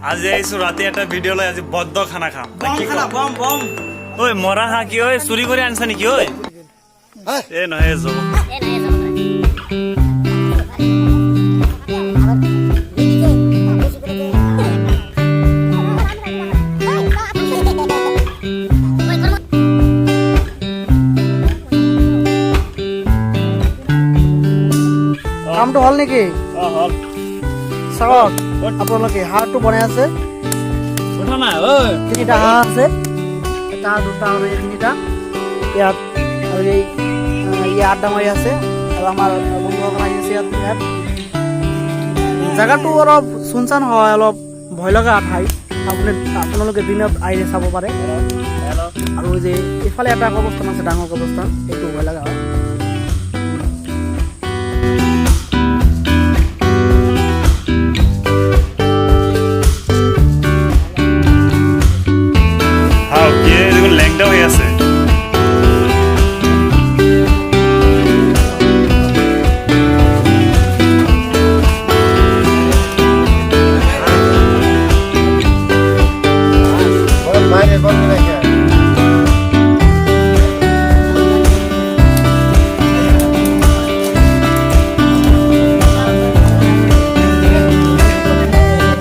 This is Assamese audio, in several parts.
আজি আহিছো ৰাতি এটা ভিডিঅ' লৈ আজি বদ্ধ খানা খাম বম বম ঐ মৰা হাঁহ কি ঐ চুৰি কৰি আনিছা নেকি ঐ এ নহয় যাব কামটো হল নেকি হল চাওক আপোনালোকে হাঁহটো বনাই আছে উঠা না ঐ তিনিটা হাঁহ আছে এটা দুটা আৰু এই তিনিটা ইয়াত আৰু এই আড্ডা মাৰি আছে আৰু আমাৰ বন্ধুসকল আহি আছে ইয়াত জেগাটো অলপ চুনচান হয় অলপ ভয় লগা ঠাই আপোনালোকে দিনত আহিলে চাব পাৰে আৰু যে এইফালে এটা কবৰস্থান আছে ডাঙৰ কবৰস্থান এইটো ভয় লগা হয় হৈ আছে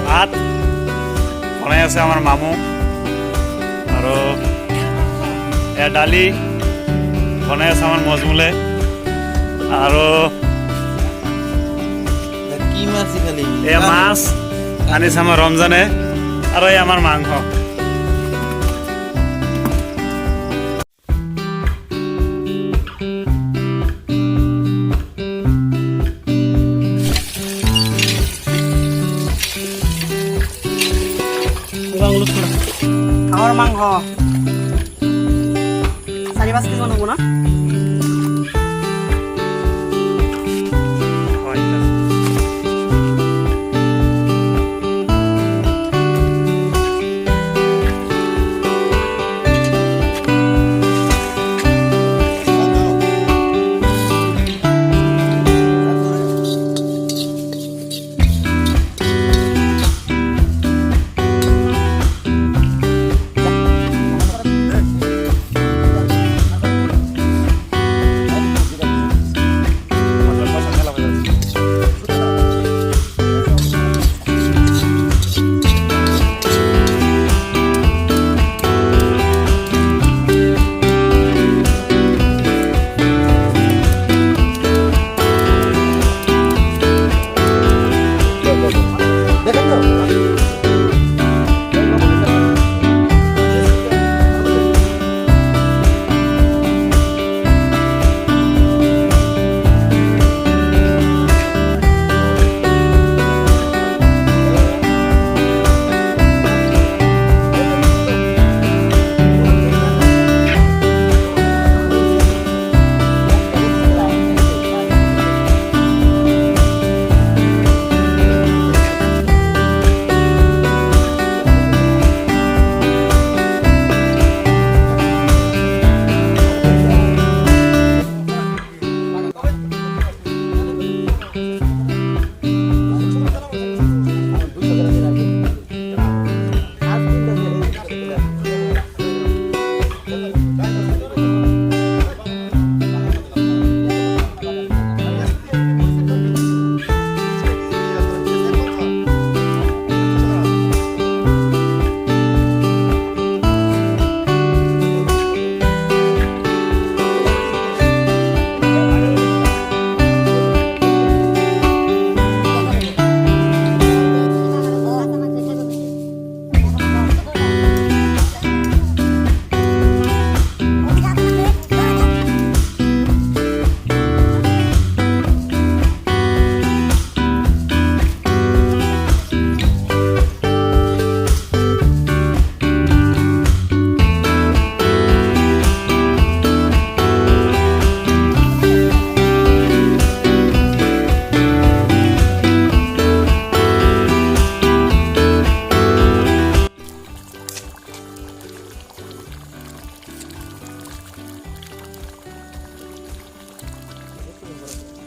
ভাত বনাই আছে আমাৰ মামু আৰু ডালি বনাই আছে আমাৰ মজমুলে আৰু এয়া মাছ আনিছে আমাৰ ৰমজানে আৰু এই আমাৰ মাংস হাঁহৰ মাংস 4-5 কেজি মান হ'ব না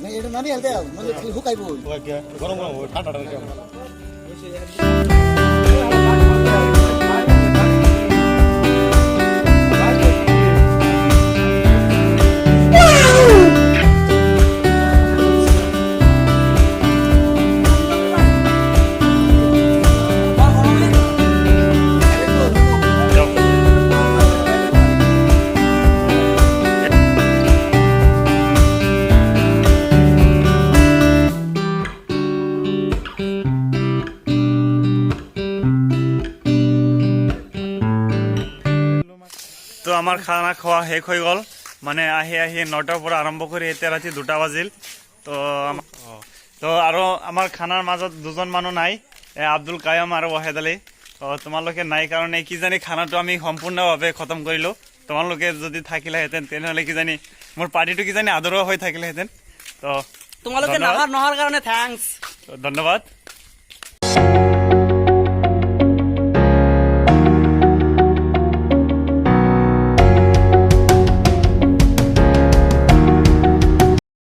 नहीं এটা নানি আলতে মানে শুকাইব গরম গরম ঠান্ডা ঠান্ডা তো আমাৰ খানা খোৱা শেষ হৈ গ'ল মানে আহি 9টাৰ পৰা আৰম্ভ কৰি এতিয়া ৰাতি 2টা বাজিল তো আৰু আমাৰ খানাৰ মাজত দুজন মানুহ নাই আব্দুল কায়াম আৰু ৱাহেদ আলী তোমালোকে নাই কাৰণে কিজানি খানাটো আমি সম্পূৰ্ণভাৱে খতম কৰিলোঁ তোমালোকে যদি থাকিলেহেঁতেন তেনেহ'লে কিজানি মোৰ পাৰ্টিটো কিজানি আদৰোৱা হৈ থাকিলেহেঁতেন তো তোমালোকে নহাৰ কাৰণে থেংকছ ধন্যবাদ